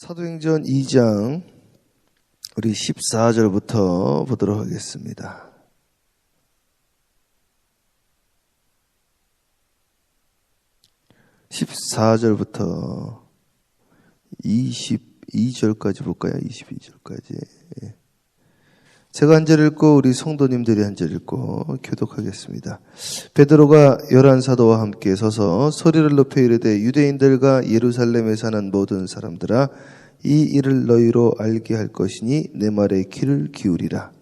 사도행전 2장 우리 14절부터 보도록 하겠습니다. 14절부터 22절까지 볼까요? 22절까지. 제가 한 절 읽고 우리 성도님들이 한 절 읽고 교독하겠습니다. 베드로가 11사도와 함께 서서 소리를 높여 이르되 유대인들과 예루살렘에 사는 모든 사람들아 이 일을 너희로 알게 할 것이니 내 말에 귀를 기울이라.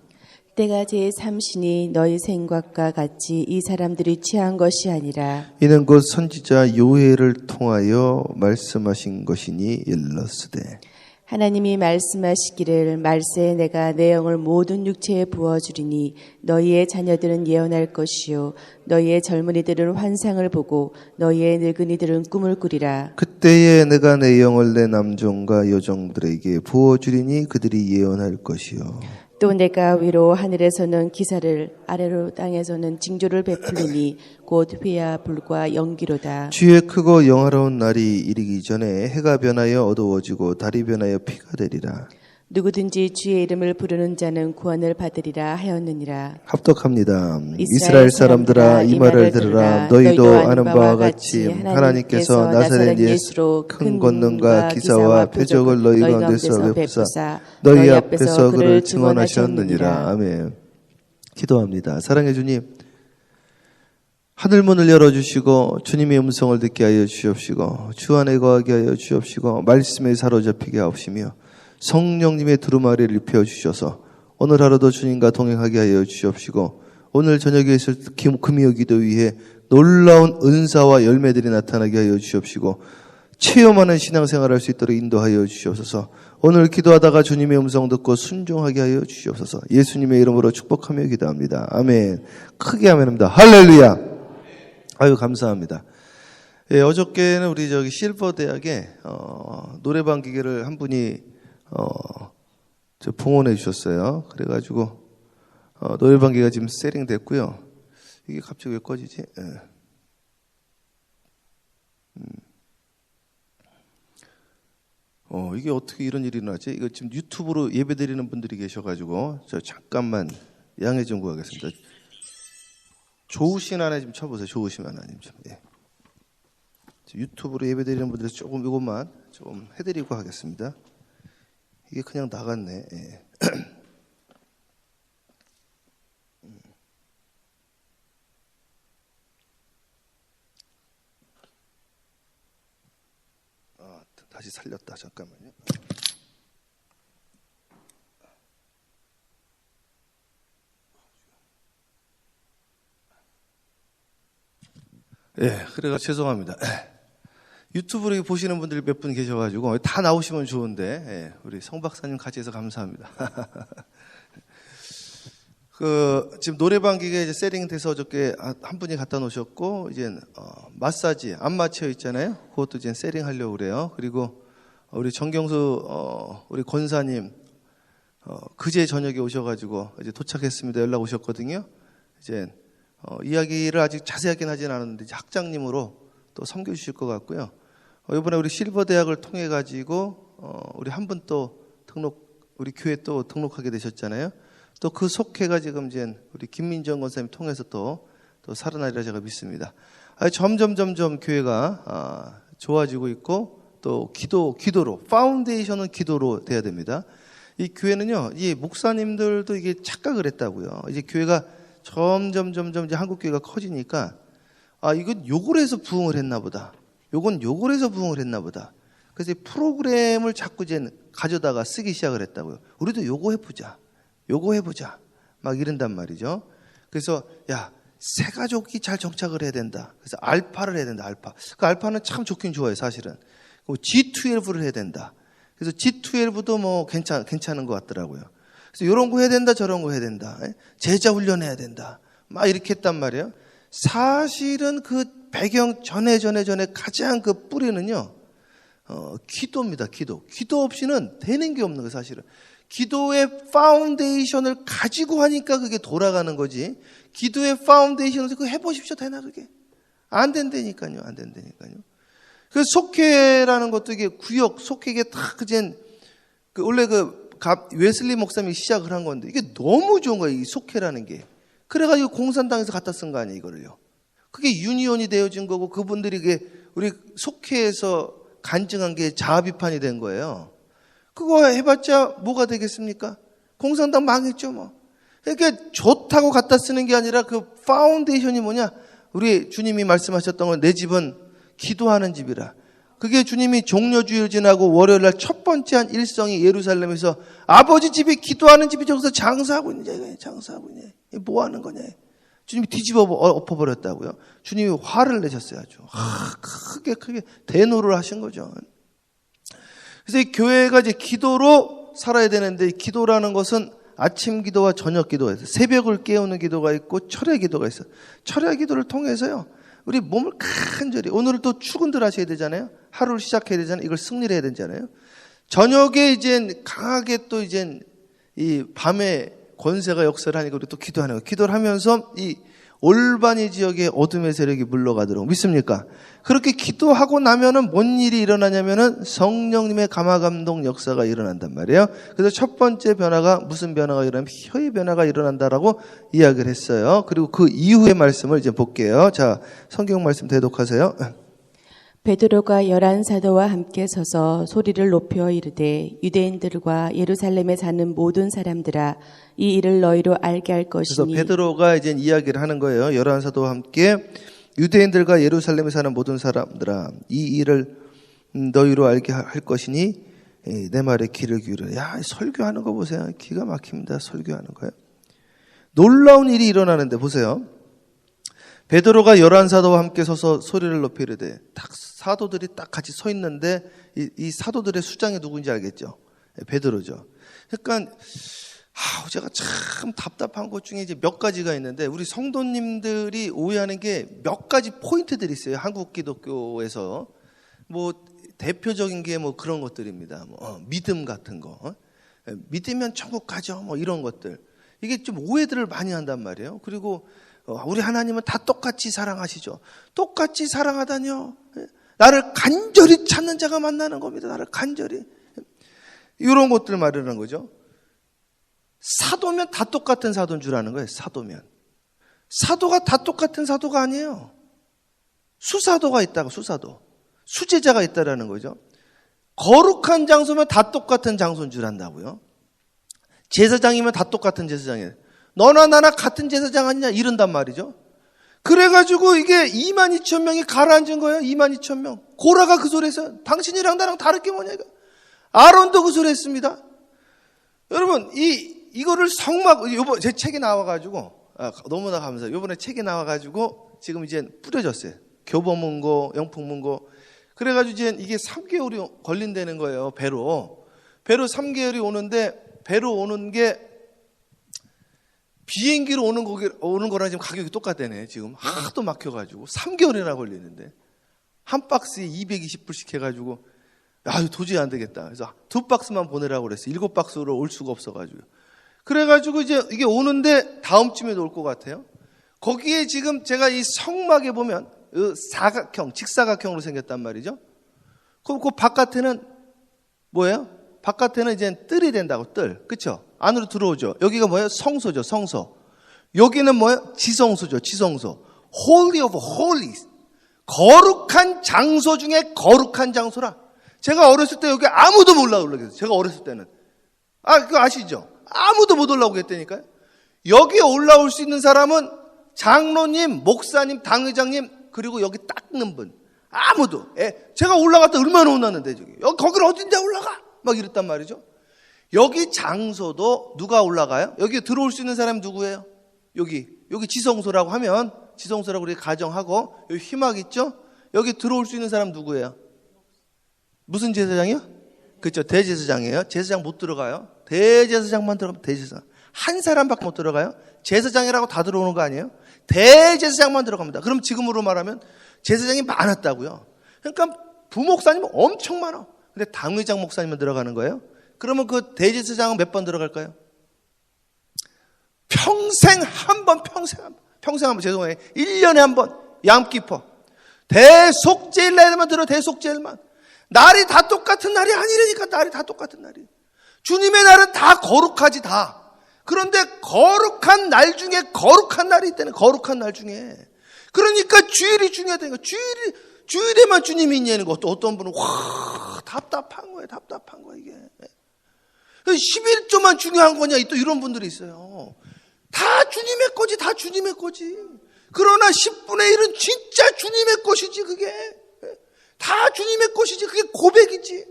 때가 제3시니 너희 생각과 같이 이 사람들이 취한 것이 아니라 이는 곧 선지자 요엘을 통하여 말씀하신 것이니 일렀으되 하나님이 말씀하시기를 말세에 내가 내 영을 모든 육체에 부어주리니 너희의 자녀들은 예언할 것이요 너희의 젊은이들은 환상을 보고 너희의 늙은이들은 꿈을 꾸리라. 그때에 내가 내 영을 내 남종과 여종들에게 부어주리니 그들이 예언할 것이요 또 내가 위로 하늘에서는 기사를 아래로 땅에서는 징조를 베풀리니 곧 회와 불과 연기로다. 주의 크고 영화로운 날이 이르기 전에 해가 변하여 어두워지고 달이 변하여 피가 되리라. 누구든지 주의 이름을 부르는 자는 구원을 받으리라 하였느니라. 합독합니다. 이스라엘 사람들아 이 말을 들으라. 너희도 아는 바와 같이 하나님께서 나사렛 예수로 큰 권능과 기사와 표적을 너희 가운데서 베푸사 너희 앞에서 그를 증언하셨느니라. 아멘. 기도합니다. 사랑해 주님, 하늘문을 열어주시고 주님의 음성을 듣게 하여 주옵시고 주 안에 거하게 하여 주옵시고 말씀에 사로잡히게 하옵시며 성령님의 두루마리를 입혀주셔서 오늘 하루도 주님과 동행하게 하여 주옵시고 오늘 저녁에 있을 금요 기도 위에 놀라운 은사와 열매들이 나타나게 하여 주옵시고 체험하는 신앙생활을 할 수 있도록 인도하여 주시옵소서. 오늘 기도하다가 주님의 음성 듣고 순종하게 하여 주시옵소서. 예수님의 이름으로 축복하며 기도합니다. 아멘. 크게 아멘입니다. 할렐루야. 아유 감사합니다. 예, 어저께는 우리 실버 대학에 노래방 기계를 한 분이 저 봉헌해 주셨어요. 그래가지고 노래방 기계가 지금 세팅됐고요. 이게 갑자기 왜 꺼지지? 예. 이게 어떻게 이런 일이 일어나지? 이거 지금 유튜브로 예배 드리는 분들이 계셔가지고 저 잠깐만 양해 좀 구하겠습니다. 좋으신 하나님 좀 쳐보세요. 좋으신 하나님 좀. 예. 유튜브로 예배 드리는 분들에서 조금 이것만 좀 해드리고 하겠습니다. 이게 그냥 나갔네. 예. 다시 살렸다. 잠깐만요. 예, 그래가 죄송합니다. 유튜브로 보시는 분들이 몇 분 계셔가지고 다 나오시면 좋은데 예, 우리 성 박사님 같이 해서 감사합니다. 지금 노래방 기계 이제 세팅돼서 어저께 한 분이 갖다 놓으셨고 이제 마사지 안마체어 있잖아요. 그것도 이제 세팅하려고 그래요. 그리고 우리 정경수 우리 권사님 그제 저녁에 오셔가지고 이제 도착했습니다. 연락 오셨거든요. 이제 이야기를 아직 자세하게는 하진 않았는데 이제 학장님으로 또 섬겨주실 것 같고요. 이번에 우리 실버 대학을 통해 가지고 우리 한 분 또 우리 교회 또 등록하게 되셨잖아요. 또 그 속회가 지금 이제 우리 김민정 권사님 통해서 또 살아나리라 제가 믿습니다. 점점 교회가 좋아지고 있고 또 기도로 파운데이션은 기도로 돼야 됩니다. 이 교회는요, 이 목사님들도 이게 착각을 했다고요. 이제 교회가 점점 이제 한국 교회가 커지니까 이건 요걸 해서 부흥을 했나 보다. 요건 요걸 해서 부흥을 했나 보다. 그래서 이 프로그램을 자꾸 이제 가져다가 쓰기 시작을 했다고요. 우리도 요거 해보자. 막 이런단 말이죠. 그래서 새 가족이 잘 정착을 해야 된다. 그래서 알파를 해야 된다. 알파. 그 알파는 참 좋긴 좋아요, 사실은. G12를 해야 된다. 그래서 G12도 뭐 괜찮은 것 같더라고요. 그래서 이런 거 해야 된다, 저런 거 해야 된다. 제자 훈련해야 된다. 막 이렇게 했단 말이에요. 사실은 그 배경 전에 가장 그 뿌리는요, 기도입니다. 기도 없이는 되는 게 없는 거예요, 사실은. 기도의 파운데이션을 가지고 하니까 그게 돌아가는 거지. 기도의 파운데이션을 그 해보십시오, 되나 그게? 안 된다니까요. 그 속회라는 것도 이게 구역, 속회 이게 다 원래 웨슬리 목사님이 시작을 한 건데 이게 너무 좋은 거예요. 이 속회라는 게. 그래가지고 공산당에서 갖다 쓴 거 아니에요, 이거를요. 그게 유니온이 되어진 거고 그분들이 이게 우리 속회에서 간증한 게 자아 비판이 된 거예요. 그거 해봤자 뭐가 되겠습니까? 공산당 망했죠, 뭐. 그러니까 좋다고 갖다 쓰는 게 아니라 그 파운데이션이 뭐냐? 우리 주님이 말씀하셨던 건 내 집은 기도하는 집이라. 그게 주님이 종려주일 지나고 월요일 날 첫 번째 한 일성이 예루살렘에서 아버지 집이 기도하는 집이 저기서 장사하고 있냐, 장사하고 있냐. 뭐 하는 거냐. 주님이 뒤집어 엎어버렸다고요. 주님이 화를 내셨어요, 아주. 크게 대노를 하신 거죠. 그래서 이 교회가 이제 기도로 살아야 되는데, 기도라는 것은 아침 기도와 저녁 기도가 있어요. 새벽을 깨우는 기도가 있고 철야 기도가 있어요. 철야 기도를 통해서요, 우리 몸을 간절히, 오늘은 또 출근들 하셔야 되잖아요. 하루를 시작해야 되잖아요. 이걸 승리를 해야 되잖아요. 저녁에 이제 강하게 또 이제 이 밤에 권세가 역사를 하니까 우리 또 기도하는 거예요. 기도를 하면서 이 올바니 지역의 어둠의 세력이 물러가도록 믿습니까? 그렇게 기도하고 나면은 뭔 일이 일어나냐면은 성령님의 감화감동 역사가 일어난단 말이에요. 그래서 첫 번째 변화가 무슨 변화가 일어나면 혀의 변화가 일어난다라고 이야기를 했어요. 그리고 그 이후의 말씀을 이제 볼게요. 자, 성경 말씀 대독하세요. 베드로가 11 사도와 함께 서서 소리를 높여 이르되 유대인들과 예루살렘에 사는 모든 사람들아 이 일을 너희로 알게 할 그래서 것이니. 베드로가 이제 이야기를 하는 거예요. 11 사도와 함께 유대인들과 예루살렘에 사는 모든 사람들아 이 일을 너희로 알게 할 것이니 내 말에 귀를 기울여. 야, 설교하는 거 보세요. 기가 막힙니다. 설교하는 거예요. 놀라운 일이 일어나는데 보세요. 베드로가 11 사도와 함께 서서 소리를 높이 이르되 딱 사도들이 딱 같이 서 있는데 이 사도들의 수장이 누구인지 알겠죠? 베드로죠. 그러니까 제가 참 답답한 것 중에 이제 몇 가지가 있는데 우리 성도님들이 오해하는 게 몇 가지 포인트들이 있어요. 한국 기독교에서 뭐 대표적인 게 뭐 그런 것들입니다. 믿음 같은 거, 믿으면 천국 가죠. 뭐 이런 것들. 이게 좀 오해들을 많이 한단 말이에요. 그리고 우리 하나님은 다 똑같이 사랑하시죠. 똑같이 사랑하다뇨. 나를 간절히 찾는 자가 만나는 겁니다. 나를 간절히. 이런 것들 말하는 거죠. 사도면 다 똑같은 사도인 줄 아는 거예요. 사도면. 사도가 다 똑같은 사도가 아니에요. 수사도가 있다고, 수사도. 수제자가 있다라는 거죠. 거룩한 장소면 다 똑같은 장소인 줄 안다고요. 제사장이면 다 똑같은 제사장이에요. 너나 나나 같은 제사장 아니냐 이런단 말이죠. 그래가지고 이게 22,000명이 가라앉은 거예요. 22,000명. 고라가 그 소리 했어요. 당신이랑 나랑 다를 게 뭐냐 이거. 아론도 그 소리 했습니다. 여러분 이거를 요번 제 책에 나와가지고 너무나 감사해요. 요번에 책에 나와가지고 지금 이제 뿌려졌어요. 교보문고, 영풍문고. 그래가지고 이제 이게 3개월이 걸린다는 거예요. 배로 3개월이 오는데 배로 오는 게 비행기로 오는 거랑 지금 가격이 똑같다네. 지금 하도 막혀가지고 3개월이나 걸리는데 한 박스에 220불씩 해가지고 도저히 안 되겠다. 그래서 2박스만 보내라고 그랬어요. 7박스로 올 수가 없어가지고. 그래가지고 이제 이게 오는데 다음 주에도 올 것 같아요. 거기에 지금 제가 이 성막에 보면 사각형, 직사각형으로 생겼단 말이죠. 그럼 그 바깥에는 뭐예요? 바깥에는 이제 뜰이 된다고, 뜰. 그쵸? 안으로 들어오죠. 여기가 뭐예요? 성소죠, 성소. 여기는 뭐예요? 지성소죠, 지성소. Holy of Holies. 거룩한 장소 중에 거룩한 장소라. 제가 어렸을 때 여기 아무도 못 올라오게 했어요. 제가 어렸을 때는. 그거 아시죠? 아무도 못 올라오게 했다니까요. 여기에 올라올 수 있는 사람은 장로님, 목사님, 당회장님, 그리고 여기 닦는 분. 아무도. 제가 올라갔다 얼마나 혼났는데, 저기. 거기를 어딘데 올라가? 막 이랬단 말이죠. 여기 장소도 누가 올라가요? 여기 들어올 수 있는 사람이 누구예요? 여기 지성소라고 하면, 지성소라고 우리 가정하고, 여기 휘막 있죠? 여기 들어올 수 있는 사람 누구예요? 무슨 제사장이요? 그렇죠. 대제사장이에요. 제사장 못 들어가요. 대제사장만 들어가면 대제사장. 한 사람밖에 못 들어가요. 제사장이라고 다 들어오는 거 아니에요? 대제사장만 들어갑니다. 그럼 지금으로 말하면 제사장이 많았다고요. 그러니까 부목사님은 엄청 많아. 근데 당회장 목사님은 들어가는 거예요. 그러면 그 대제사장은 몇 번 들어갈까요? 평생 한 번, 죄송해요. 1년에 한 번, 얌키퍼. 대속죄일날만 들어, 대속죄일만. 날이 다 똑같은 날이 아니라니까, 날이 다 똑같은 날이. 주님의 날은 다 거룩하지, 다. 그런데 거룩한 날 중에 거룩한 날이 있다는, 거룩한 날 중에. 그러니까 주일이 중요하다는 거. 주일에만 주님이 있냐는 거. 또 어떤 분은 답답한 거예요. 답답한 거야 이게. 11조만 중요한 거냐, 또 이런 분들이 있어요. 다 주님의 거지, 다 주님의 거지. 그러나 10분의 1은 진짜 주님의 것이지, 그게. 다 주님의 것이지, 그게 고백이지.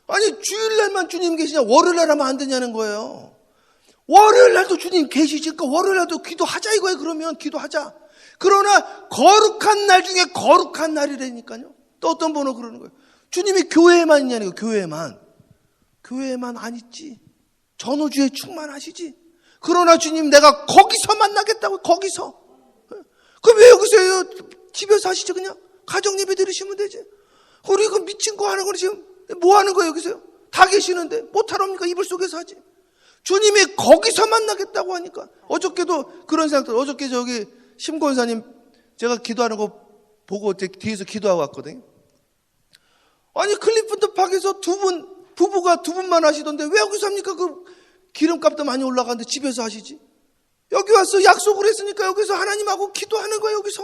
아니, 주일날만 주님 계시냐, 월요일날 하면 안 되냐는 거예요. 월요일날도 주님 계시지, 그러니까 월요일날도 기도하자 이거예요. 그러면 기도하자. 그러나 거룩한 날 중에 거룩한 날이라니까요. 또 어떤 분은 그러는 거예요. 주님이 교회에만 있냐는 거예요. 교회에만. 교회에만 안 있지. 전우주에 충만하시지. 그러나 주님, 내가 거기서 만나겠다고, 거기서. 그럼 왜 여기서 해요? 집에서 하시죠, 그냥. 가정 예배 드리시면 되지. 우리 그 미친 거 하는 거 지금 뭐 하는 거예요, 여기서요? 다 계시는데 못하랍니까? 이불 속에서 하지. 주님이 거기서 만나겠다고 하니까. 어저께도 그런 생각들, 어저께 저기 심권사님 제가 기도하는 거 보고 뒤에서 기도하고 왔거든요. 아니, 클리프트 팍에서 부부가 두 분만 하시던데 왜 여기서 합니까? 그 기름값도 많이 올라가는데 집에서 하시지. 여기 와서 약속을 했으니까 여기서 하나님하고 기도하는 거예요, 여기서.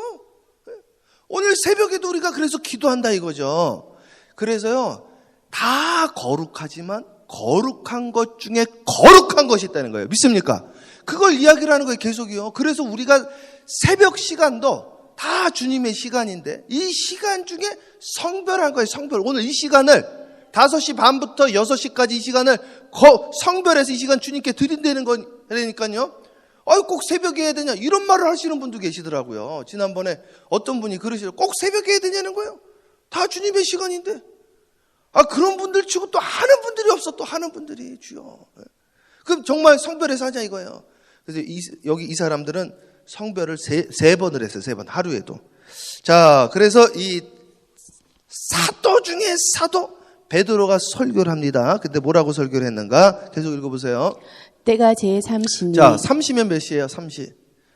오늘 새벽에도 우리가 그래서 기도한다 이거죠. 그래서요, 다 거룩하지만 거룩한 것 중에 거룩한 것이 있다는 거예요. 믿습니까? 그걸 이야기를 하는 거예요, 계속이요. 그래서 우리가 새벽 시간도 다 주님의 시간인데 이 시간 중에 성별한 거예요, 성별. 오늘 이 시간을 5시 반부터 6시까지 이 시간을 성별해서 이 시간 주님께 드린다는 거니까요. 꼭 새벽에 해야 되냐 이런 말을 하시는 분도 계시더라고요. 지난번에 어떤 분이 그러시더라고요. 꼭 새벽에 해야 되냐는 거예요. 다 주님의 시간인데. 그런 분들 치고 또 하는 분들이 없어. 또 하는 분들이 주여. 그럼 정말 성별해서 하자 이거예요. 그래서 여기 이 사람들은 성별을 세 번을 했어요. 3번 하루에도. 자, 그래서 이 사도 중에 사도 베드로가 설교를 합니다. 그때 뭐라고 설교를 했는가? 계속 읽어보세요. 때가 제3시니. 자, 3시면 몇 시예요? 3시.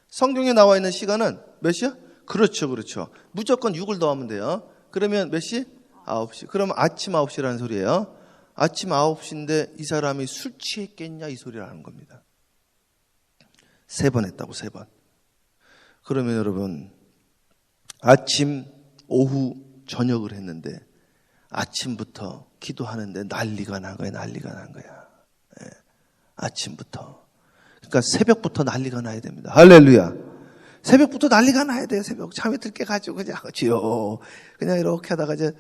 성경에 나와 있는 시간은 몇 시야? 그렇죠, 그렇죠. 무조건 6을 더하면 돼요. 그러면 몇 시? 9시. 그러면 아침 9시라는 소리예요. 아침 9시인데 이 사람이 술 취했겠냐 이 소리를 하는 겁니다. 3번 했다고, 3번. 그러면 여러분, 아침, 오후, 저녁을 했는데 아침부터 기도하는데 난리가 난 거야, 난리가 난 거야. 예. 아침부터. 그러니까 새벽부터 난리가 나야 됩니다. 할렐루야. 새벽부터 난리가 나야 돼요. 새벽. 잠이 들게 가지고 그냥 지요. 그냥 이렇게 하다가 이제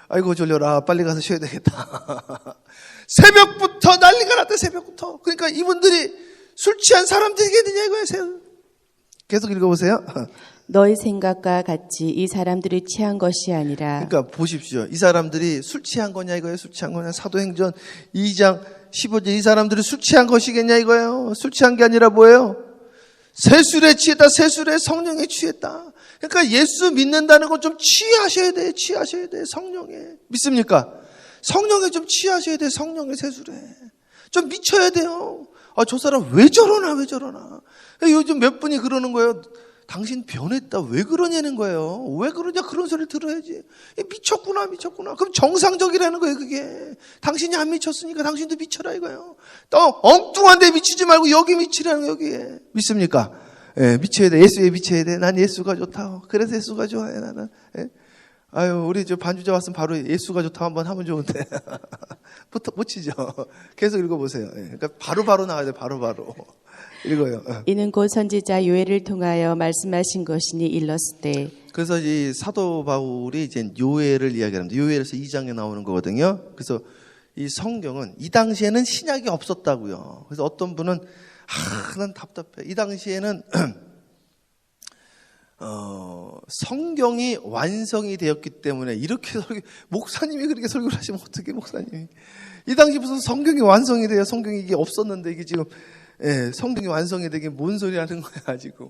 아이고 졸려라. 빨리 가서 쉬어야 되겠다. 새벽부터 난리가 났다. 새벽부터. 그러니까 이분들이 술 취한 사람들이겠느냐 이거예요. 계속 읽어보세요. 너희 생각과 같이 이 사람들이 취한 것이 아니라. 그러니까 보십시오. 이 사람들이 술 취한 거냐 이거예요. 술 취한 거냐. 사도행전 2장 15절 이 사람들이 술 취한 것이겠냐 이거예요. 술 취한 게 아니라 뭐예요? 세술에 취했다. 세술에 성령에 취했다. 그러니까 예수 믿는다는 건 좀 취하셔야 돼. 취하셔야 돼. 성령에. 믿습니까? 성령에 좀 취하셔야 돼. 성령의 세술에. 좀 미쳐야 돼요. 저 사람 왜 저러나 왜 저러나. 요즘 몇 분이 그러는 거예요. 당신 변했다. 왜 그러냐는 거예요. 왜 그러냐 그런 소리를 들어야지. 미쳤구나 미쳤구나. 그럼 정상적이라는 거예요 그게. 당신이 안 미쳤으니까 당신도 미쳐라 이거예요. 또 엉뚱한 데 미치지 말고 여기 미치라는 거예요 여기에. 믿습니까? 예, 미쳐야 돼. 예수에 미쳐야 돼. 난 예수가 좋다. 그래서 예수가 좋아해 나는. 예? 우리 저 반주자 왔으면 바로 예수가 좋다 한번 하면 좋은데. 못 치죠. 계속 읽어보세요. 예, 그러니까 바로 나와야 돼. 바로. 읽어요. 이는 곧 선지자 요엘을 통하여 말씀하신 것이니 일렀을 때. 그래서 이 사도 바울이 이제 요엘을 이야기합니다. 요엘에서 2장에 나오는 거거든요. 그래서 이 성경은 이 당시에는 신약이 없었다고요. 그래서 어떤 분은 난 답답해. 이 당시에는 성경이 완성이 되었기 때문에 이렇게 목사님이 그렇게 설교를 하시면 어떻게 목사님이 이 당시 무슨 성경이 완성이 돼요. 성경이 이게 없었는데 이게 지금 성경이 완성이 되긴 뭔 소리 하는 거야 지금.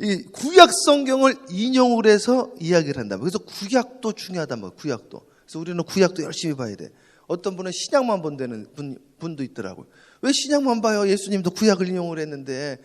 이 구약 성경을 인용을 해서 이야기를 한다. 그래서 구약도 중요하단 말이야. 구약도. 그래서 우리는 구약도 열심히 봐야 돼. 어떤 분은 신약만 본다는 분도 있더라고요. 왜 신약만 봐요? 예수님도 구약을 인용을 했는데.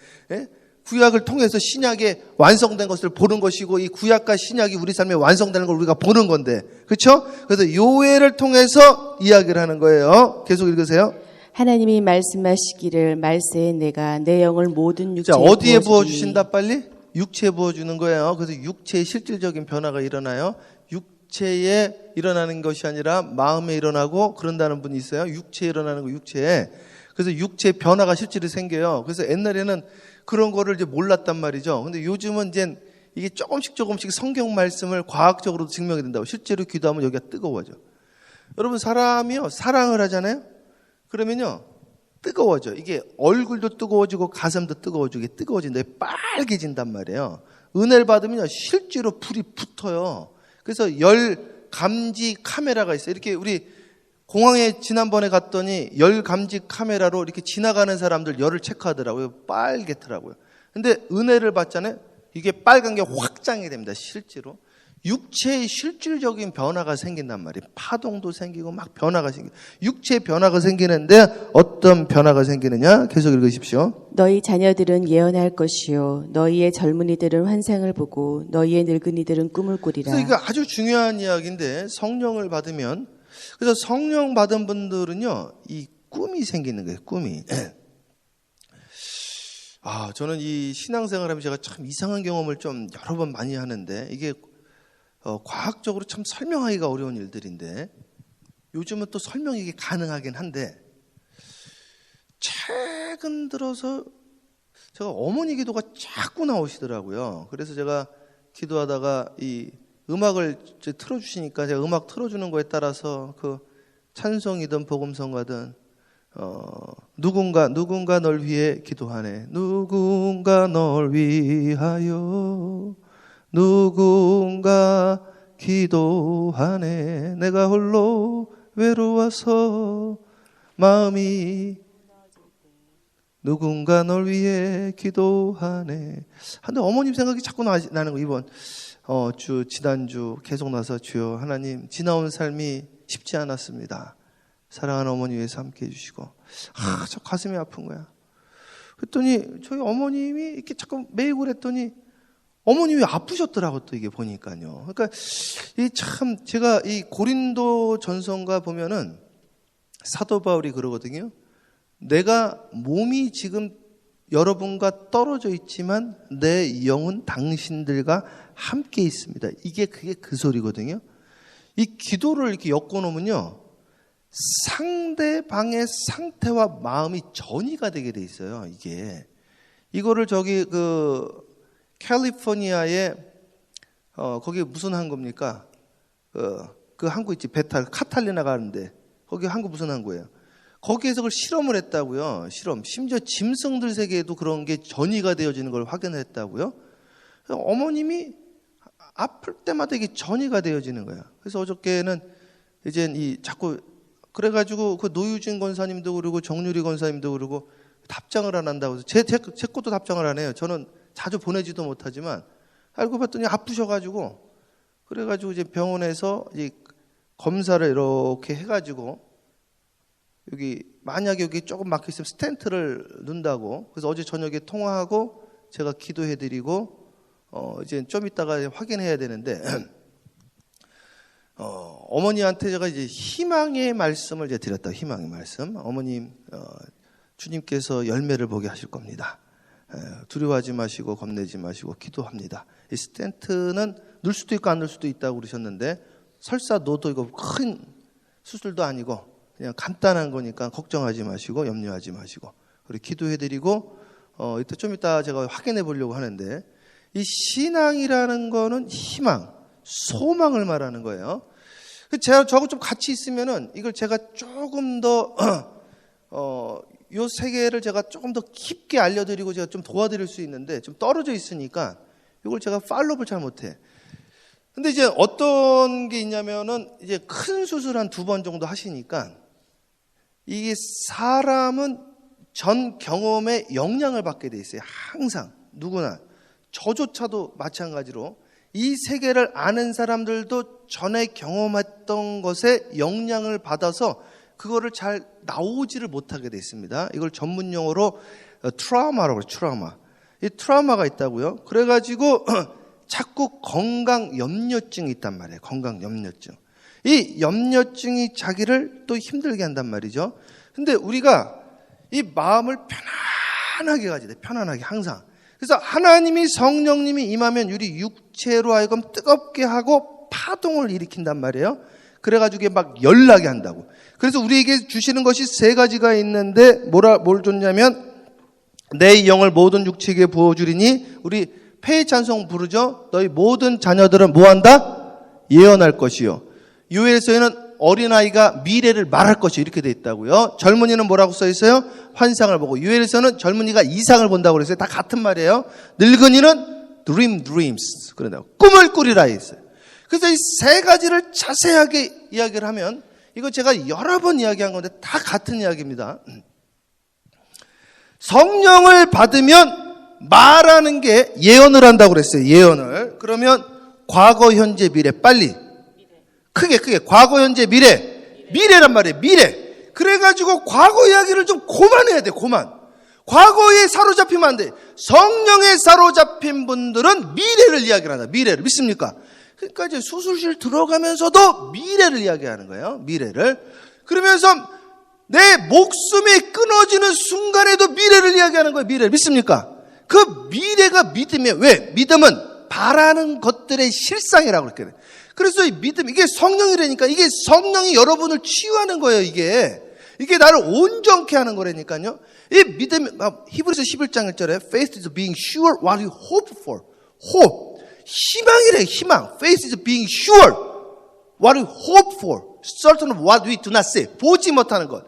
구약을 통해서 신약에 완성된 것을 보는 것이고 이 구약과 신약이 우리 삶에 완성되는 걸 우리가 보는 건데 그렇죠? 그래서 요해를 통해서 이야기를 하는 거예요. 계속 읽으세요. 하나님이 말씀하시기를 말세에 내가 내 영을 모든 육체에 자, 어디에 부어주리니. 부어주신다 빨리? 육체에 부어주는 거예요. 그래서 육체의 실질적인 변화가 일어나요. 육체에 일어나는 것이 아니라 마음에 일어나고 그런다는 분이 있어요. 육체에 일어나는 거 육체에. 그래서 육체의 변화가 실제로 생겨요. 그래서 옛날에는 그런 거를 이제 몰랐단 말이죠. 근데 요즘은 이제 이게 조금씩 성경 말씀을 과학적으로도 증명이 된다고. 실제로 기도하면 여기가 뜨거워져. 여러분 사람이요 사랑을 하잖아요. 그러면요 뜨거워져. 이게 얼굴도 뜨거워지고 가슴도 뜨거워지고 이게 뜨거워진다. 빨개진단 말이에요. 은혜를 받으면요 실제로 불이 붙어요. 그래서 열 감지 카메라가 있어요. 이렇게 우리 공항에 지난번에 갔더니 열 감지 카메라로 이렇게 지나가는 사람들 열을 체크하더라고요. 빨개더라고요. 근데 은혜를 받잖아요. 이게 빨간 게 확장이 됩니다. 실제로. 육체의 실질적인 변화가 생긴단 말이에요. 파동도 생기고 막 변화가 생겨요. 육체의 변화가 생기는데 어떤 변화가 생기느냐? 계속 읽으십시오. 너희 자녀들은 예언할 것이요 너희의 젊은이들은 환상을 보고 너희의 늙은이들은 꿈을 꾸리라. 그래서 이거 아주 중요한 이야기인데 성령을 받으면 그래서 성령 받은 분들은요 이 꿈이 생기는 거예요. 꿈이. 저는 이 신앙생활하면 제가 참 이상한 경험을 좀 여러 번 많이 하는데 이게 과학적으로 참 설명하기가 어려운 일들인데 요즘은 또 설명이 이게 가능하긴 한데 최근 들어서 제가 어머니 기도가 자꾸 나오시더라고요. 그래서 제가 기도하다가 이 음악을 틀어주시니까 제가 음악 틀어주는 거에 따라서 그 찬송이든 복음성가든 누군가 널 위해 기도하네. 누군가 널 위하여 누군가 기도하네. 내가 홀로 외로워서 마음이 누군가 널 위해 기도하네. 근데 어머님 생각이 자꾸 나는 거 이번 지난주 계속 나서 주여 하나님 지나온 삶이 쉽지 않았습니다. 사랑하는 어머니 위해서 함께 해주시고 저 가슴이 아픈 거야. 그랬더니 저희 어머님이 이렇게 자꾸 매이고 그랬더니 어머님이 아프셨더라고 또 이게 보니까요. 그러니까 이 참 제가 이 고린도 전서가 보면은 사도 바울이 그러거든요. 내가 몸이 지금 여러분과 떨어져 있지만 내 영은 당신들과 함께 있습니다. 그게 그 소리거든요. 이 기도를 이렇게 엮어놓으면요. 상대방의 상태와 마음이 전이가 되게 돼 있어요. 이거를 저기 캘리포니아에 거기 무슨 항구입니까? 그 항구 있지 배탈 카탈리나 가는데 거기 항구 무슨 항구예요? 거기에서 그걸 실험을 했다고요. 심지어 짐승들 세계에도 그런 게 전이가 되어지는 걸 확인했다고요. 어머님이 아플 때마다 이게 전이가 되어지는 거야. 그래서 어저께는 이제 자꾸 그래가지고 그 노유진 권사님도 그러고 정유리 권사님도 그러고 답장을 안 한다고 해서 제 것도 답장을 안 해요. 저는 자주 보내지도 못하지만 알고 봤더니 아프셔가지고 그래가지고 이제 병원에서 이 검사를 이렇게 해가지고 만약에 여기 조금 막혀 있으면 스텐트를 넣는다고. 그래서 어제 저녁에 통화하고 제가 기도해드리고 이제 좀 이따가 확인해야 되는데 어머니한테 제가 이제 희망의 말씀을 이제 드렸다. 희망의 말씀. 어머님 주님께서 열매를 보게 하실 겁니다. 두려워하지 마시고 겁내지 마시고 기도합니다. 이 스텐트는 넣을 수도 있고 안 넣을 수도 있다고 그러셨는데 설사 넣어도 이거 큰 수술도 아니고 그냥 간단한 거니까 걱정하지 마시고 염려하지 마시고 그리고 기도해드리고 이따 좀 이따 제가 확인해 보려고 하는데 이 신앙이라는 거는 희망, 소망을 말하는 거예요. 제가 저하고 좀 같이 있으면은 이걸 제가 조금 더 요 세계를 제가 조금 더 깊게 알려드리고 제가 좀 도와드릴 수 있는데 좀 떨어져 있으니까 이걸 제가 팔로우를 잘 못해. 근데 이제 어떤 게 있냐면은 이제 큰 수술 한 2번 정도 하시니까 이게 사람은 전 경험에 영향을 받게 돼 있어요. 항상 누구나 저조차도 마찬가지로 이 세계를 아는 사람들도 전에 경험했던 것에 영향을 받아서 그거를 잘 나오지를 못하게 돼 있습니다. 이걸 전문 용어로 트라우마라고 해요. 트라우마. 이 트라우마가 있다고요. 그래가지고 자꾸 건강 염려증이 있단 말이에요. 건강 염려증. 이 염려증이 자기를 또 힘들게 한단 말이죠. 근데 우리가 이 마음을 편안하게 가져야 돼. 편안하게 항상. 그래서 하나님이 성령님이 임하면 우리 육체로 하여금 뜨겁게 하고 파동을 일으킨단 말이에요. 그래가지고 이게 막 열나게 한다고. 그래서 우리에게 주시는 것이 세 가지가 있는데 뭘 줬냐면 내 영을 모든 육체에게 부어주리니 우리 폐의 찬송 부르죠. 너희 모든 자녀들은 뭐한다? 예언할 것이요. 요엘서에는 어린아이가 미래를 말할 것이 이렇게 돼 있다고요. 젊은이는 뭐라고 써 있어요? 환상을 보고. 요엘서는 젊은이가 이상을 본다고 그랬어요. 다 같은 말이에요. 늙은이는 dreams. 그런다고. 꿈을 꾸리라 했어요. 그래서 이 세 가지를 자세하게 이야기를 하면 이거 제가 여러 번 이야기한 건데 다 같은 이야기입니다. 성령을 받으면 말하는 게 예언을 한다고 그랬어요. 예언을. 그러면 과거, 현재, 미래. 빨리. 크게. 과거, 현재, 미래. 미래란 말이에요. 미래. 그래가지고 과거 이야기를 좀 고만해야 돼. 고만. 과거에 사로잡히면 안 돼. 성령에 사로잡힌 분들은 미래를 이야기를 한다. 미래를. 믿습니까? 그러니까 이제 수술실 들어가면서도 미래를 이야기하는 거예요. 미래를. 그러면서 내 목숨이 끊어지는 순간에도 미래를 이야기하는 거예요. 미래를. 믿습니까? 그 미래가 믿음이에요. 왜? 믿음은 바라는 것들의 실상이라고 그렇게 돼요. 그래서 이 믿음, 이게 성령이라니까, 이게 성령이 여러분을 치유하는 거예요, 이게. 이게 나를 온전케 하는 거라니까요. 이 믿음, 히브리서 11장 1절에 faith is being sure what you hope for. hope. 희망이래, 희망. faith is being sure what you hope for. certain of what we do not see. 보지 못하는 것.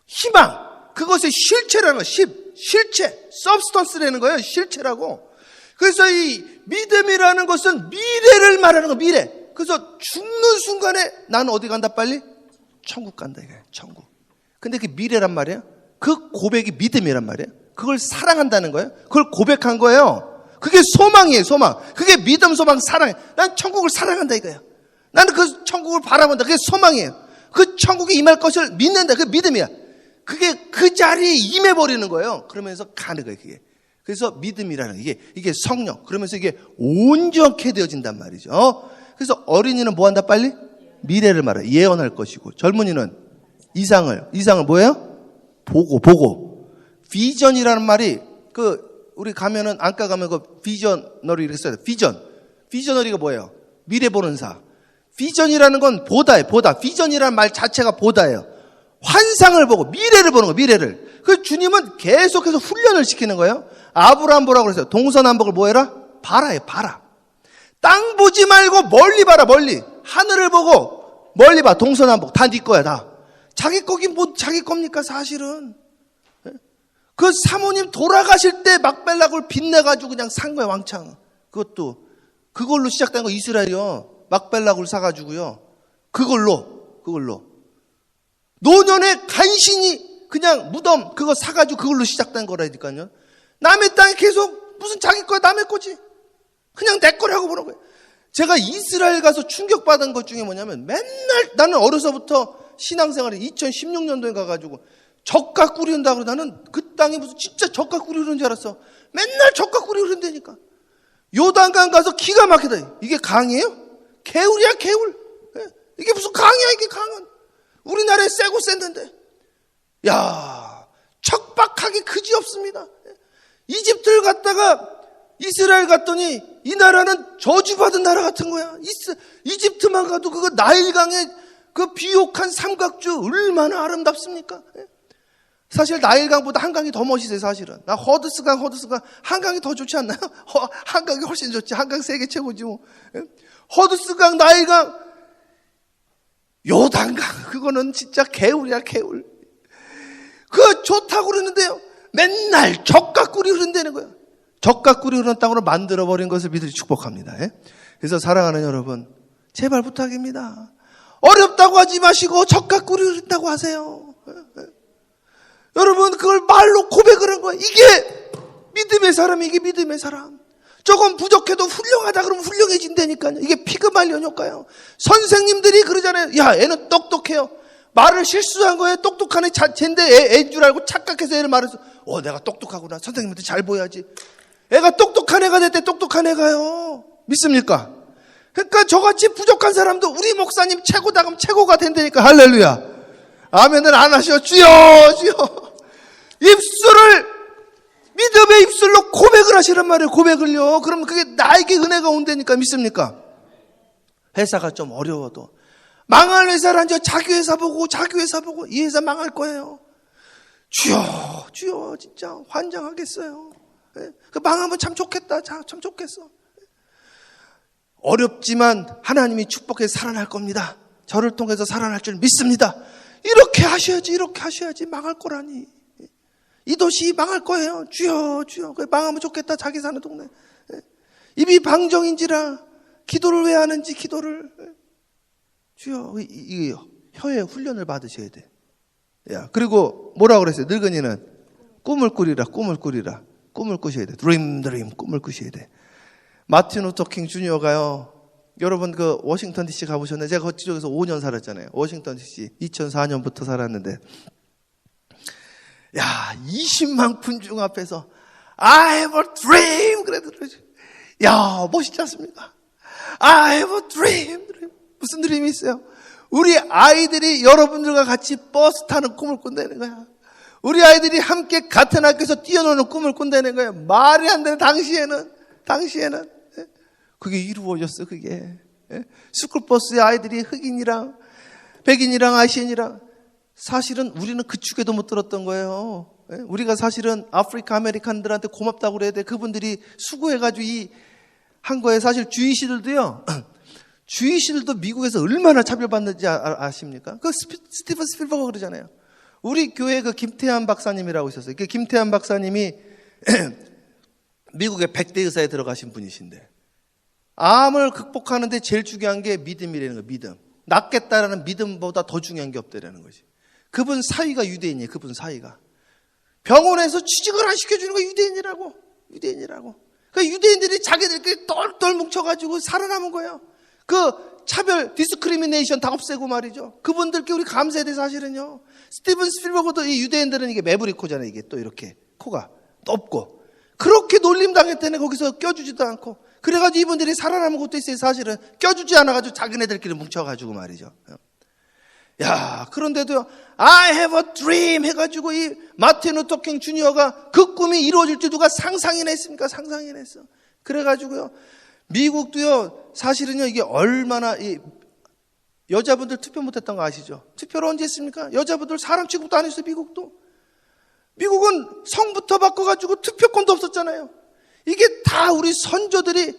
희망. 그것의 실체라는 거. 실체. substance라는 거예요. 실체라고. 그래서 이 믿음이라는 것은 미래를 말하는 거, 미래. 그래서 죽는 순간에 나는 어디 간다 빨리? 천국 간다 이거예요. 천국. 근데 그게 미래란 말이에요. 그 고백이 믿음이란 말이에요. 그걸 사랑한다는 거예요. 그걸 고백한 거예요. 그게 소망이에요, 소망. 그게 믿음, 소망, 사랑이에요. 난 천국을 사랑한다 이거예요. 나는 그 천국을 바라본다. 그게 소망이에요. 그 천국에 임할 것을 믿는다. 그게 믿음이야. 그게 그 자리에 임해버리는 거예요. 그러면서 가는 거예요, 그게. 그래서 믿음이라는 이게 성령. 그러면서 이게 온전케 되어진단 말이죠. 그래서 어린이는 뭐 한다 빨리? 미래를 말해. 예언할 것이고. 젊은이는 이상을 뭐예요? 보고. 비전이라는 말이 우리 가면은 안가 가면 그 비저너리 이렇게 써요. 비저너리가 뭐예요? 미래 보는 사. 비전이라는 건 보다예요. 보다. 비전이라는 말 자체가 보다예요. 환상을 보고 미래를 보는 거예요. 미래를. 그 주님은 계속해서 훈련을 시키는 거예요. 아브라함 보라고 그랬어요. 동서남북을 뭐 해라? 봐라. 땅 보지 말고 멀리 봐라. 멀리. 하늘을 보고 멀리 봐. 동서남북 다 네 거야 다. 자기 거긴 뭐 자기 겁니까 사실은. 그 사모님 돌아가실 때 막벨락을 빚내가지고 그냥 산 거야 왕창. 그걸로 시작된 거 이스라엘이요. 막벨락을 사가지고요. 그걸로. 노년에 간신히 그냥 무덤 그거 사가지고 그걸로 시작된 거라니까요. 남의 땅에 계속 무슨 자기 거야 남의 거지. 그냥 내 거라고 보는 거예요. 제가 이스라엘 가서 충격받은 것 중에 뭐냐면 맨날 나는 어려서부터 신앙생활에 2016년도에 가가지고 젓가 꾸린다고 나는 그 땅이 무슨 진짜 젓가 꾸리는 줄 알았어. 맨날 젓가 꾸리는다니까. 요단강 가서 기가 막히다. 이게 강이에요? 개울이야 개울. 이게 무슨 강이야 이게 강은. 우리나라에 세고 셌는데. 야 척박하기 그지없습니다. 이집트를 갔다가 이스라엘 갔더니 이 나라는 저주받은 나라 같은 거야. 이집트만 가도 그거 나일강의 그 비옥한 삼각주 얼마나 아름답습니까? 사실 나일강보다 한강이 더 멋있어요 사실은. 나 허드스강 한강이 더 좋지 않나요? 한강이 훨씬 좋지. 한강 세계 최고지 뭐. 허드스강 나일강 요단강 그거는 진짜 개울이야 개울. 그거 좋다고 그러는데요 맨날 젓가꾸리 흐른다는 거예요. 젓가꾸리 흐르는 땅으로 만들어버린 것을 믿으시 축복합니다. 그래서 사랑하는 여러분 제발 부탁입니다. 어렵다고 하지 마시고 젓가꾸리 흐른다고 하세요. 여러분 그걸 말로 고백을 한 거예요. 이게 믿음의 사람이 이게 믿음의 사람. 조금 부족해도 훌륭하다 그러면 훌륭해진다니까요. 이게 피그말리온 효과예요. 선생님들이 그러잖아요. 야 애는 똑똑해요. 말을 실수한 거예요. 똑똑한 쟤인데 애인 줄 알고 착각해서 애를 말해서 내가 똑똑하구나. 선생님한테 잘 보여야지. 애가 똑똑한 애가 됐대. 똑똑한 애가요. 믿습니까? 그러니까 저같이 부족한 사람도 우리 목사님 최고다 그럼 최고가 된다니까. 할렐루야. 아멘을 안 하셔. 주여 주여. 믿음의 입술로 고백을 하시란 말이에요. 고백을요. 그러면 그게 나에게 은혜가 온다니까. 믿습니까? 회사가 좀 어려워도 망할 회사란 자기 회사 보고 이 회사 망할 거예요. 주여 주여 진짜 환장하겠어요. 그 망하면 참 좋겠다. 참 좋겠어. 어렵지만 하나님이 축복해서 살아날 겁니다. 저를 통해서 살아날 줄 믿습니다. 이렇게 하셔야지 망할 거라니. 이 도시 망할 거예요. 주여 주여. 망하면 좋겠다. 자기 사는 동네. 입이 방정인지라 기도를 왜 하는지 기도를. 주여, 이 혀의 훈련을 받으셔야 돼. 야, 그리고 뭐라고 그랬어요? 늙은이는 꿈을 꾸리라. 꿈을 꾸셔야 돼. 드림, 꿈을 꾸셔야 돼. 마틴 루터 킹 주니어가요. 여러분 그 워싱턴 DC 가보셨나요? 제가 그쪽에서 5년 살았잖아요. 워싱턴 DC 2004년부터 살았는데, 야, 20만 군중 앞에서 I have a dream 그러더라고요. 야, 멋있지 않습니까? I have a dream. 무슨 드림이 있어요? 우리 아이들이 여러분들과 같이 버스 타는 꿈을 꾼다는 거야. 우리 아이들이 함께 같은 학교에서 뛰어노는 꿈을 꾼다는 거야. 말이 안 되는 당시에는 그게 이루어졌어. 그게 스쿨버스에 아이들이 흑인이랑 백인이랑 아시안이랑, 사실은 우리는 그 축에도 못 들었던 거예요. 우리가 사실은 아프리카 아메리칸들한테 고맙다고 그래야 돼. 그분들이 수고해가지고 한 거예요. 사실 주이시들도요. 주이시들도 미국에서 얼마나 차별받는지 아십니까? 그 스티븐 스필버가 그러잖아요. 우리 교회 그 김태한 박사님이라고 있었어요. 그 김태한 박사님이 미국의 100대 의사에 들어가신 분이신데, 암을 극복하는데 제일 중요한 게 믿음이라는 거예요. 믿음. 낫겠다라는 믿음보다 더 중요한 게 없다라는 거지. 그분 사위가 유대인이에요. 그분 사위가. 병원에서 취직을 안 시켜주는 거 유대인이라고. 그 유대인들이 자기들끼리 똘똘 뭉쳐가지고 살아남은 거예요. 그 차별, 디스크리미네이션 다 없애고 말이죠. 그분들께 우리 감사해야 돼, 사실은요. 스티븐 스필버그도 이 유대인들은 이게 매부리 코잖아요. 이게 또 이렇게 코가 높고. 그렇게 놀림당했다네. 거기서 껴주지도 않고. 그래가지고 이분들이 살아남은 것도 있어요. 사실은 껴주지 않아가지고 자기네들끼리 뭉쳐가지고 말이죠. 야, 그런데도요, I have a dream 해가지고 이 마틴 루터 킹 주니어가 그 꿈이 이루어질 줄 누가 상상이나 했습니까? 상상이나 했어. 그래가지고요, 미국도요, 사실은요, 이게 얼마나 여자분들 투표 못했던 거 아시죠? 투표를 언제 했습니까? 여자분들 사람 취급도 안 했어요. 미국은 성부터 바꿔가지고 투표권도 없었잖아요. 이게 다 우리 선조들이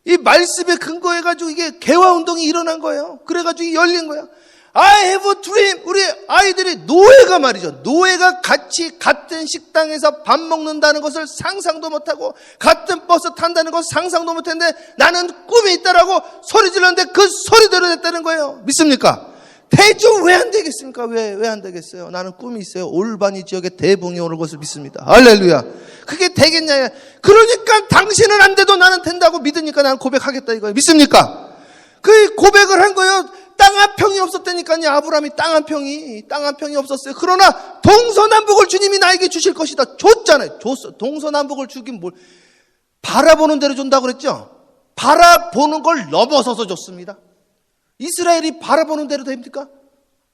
이 말씀에 근거해가지고 이게 개화운동이 일어난 거예요. 그래가지고 열린 거예요. I have a dream. 우리 아이들이 노예가 말이죠. 노예가 같은 식당에서 밥 먹는다는 것을 상상도 못하고, 같은 버스 탄다는 것 상상도 못했는데, 나는 꿈이 있다라고 소리 질렀는데 그 소리대로 됐다는 거예요. 믿습니까? 대중 왜 안 되겠습니까? 왜 안 되겠어요? 나는 꿈이 있어요. 올바니 지역에 대붕이 오는 것을 믿습니다. 할렐루야. 그게 되겠냐? 그러니까 당신은 안 돼도 나는 된다고 믿으니까 나는 고백하겠다 이거예요. 믿습니까? 그 고백을 한 거예요. 땅 한 평이 없었다니까요. 아브라함이 땅 한 평이 없었어요. 그러나 동서남북을 주님이 나에게 주실 것이다. 줬잖아요. 줬어. 동서남북을 주긴 뭘, 바라보는 대로 준다고 그랬죠? 바라보는 걸 넘어서서 줬습니다. 이스라엘이 바라보는 대로 됩니까?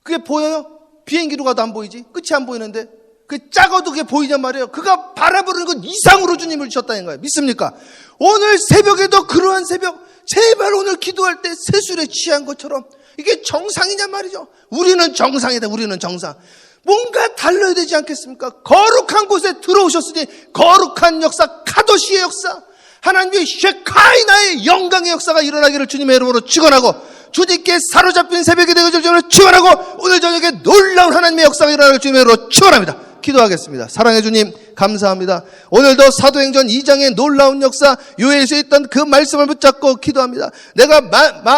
그게 보여요? 비행기로 가도 안 보이지? 끝이 안 보이는데 그 작아도 그게 보이냔 말이에요. 그가 바라보는 것 이상으로 주님을 주셨다는 거예요. 믿습니까? 오늘 새벽에도 그러한 새벽, 제발 오늘 기도할 때 세술에 취한 것처럼, 이게 정상이냔 말이죠. 우리는 정상이다. 우리는 정상. 뭔가 달라야 되지 않겠습니까? 거룩한 곳에 들어오셨으니 거룩한 역사, 카도시의 역사, 하나님의 쉐카이나의 영광의 역사가 일어나기를 주님의 이름으로 축원하고, 주님께 사로잡힌 새벽이 되어질 줄을 축원하고, 오늘 저녁에 놀라운 하나님의 역사가 일어나기를 주님의 이름으로 축원합니다. 기도하겠습니다. 사랑해 주님, 감사합니다. 오늘도 사도행전 2장의 놀라운 역사, 요엘서에 있던 그 말씀을 붙잡고 기도합니다. 내가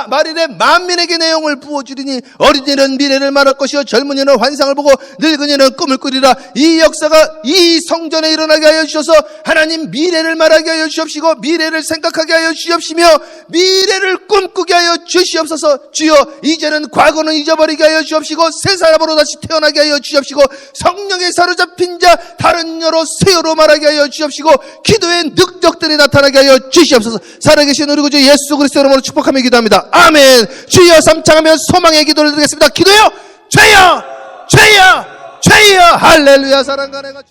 말일에 만민에게 내용을 부어주리니 어린이는 미래를 말할 것이요 젊은이는 환상을 보고 늙은이는 꿈을 꾸리라. 이 역사가 이 성전에 일어나게 하여 주셔서 하나님 미래를 말하게 하여 주시옵시고 미래를 생각하게 하여 주시옵시며 미래를 꿈꾸게 하여 주시옵소서. 주여, 이제는 과거는 잊어버리게 하여 주옵시고 새 사람으로 다시 태어나게 하여 주옵시고 성령에 사로잡힌 자 다른 여로 새로 말하게 하여 주옵시고 기도의 능력들이 나타나게 하여 주시옵소서. 살아계신 우리 구주 예수 그리스도 이름으로 축복하며 기도합니다. 아멘. 주여 삼창하며 소망의 기도를 드리겠습니다. 기도요, 죄여, 죄여, 죄여. 할렐루야. 사랑과 내가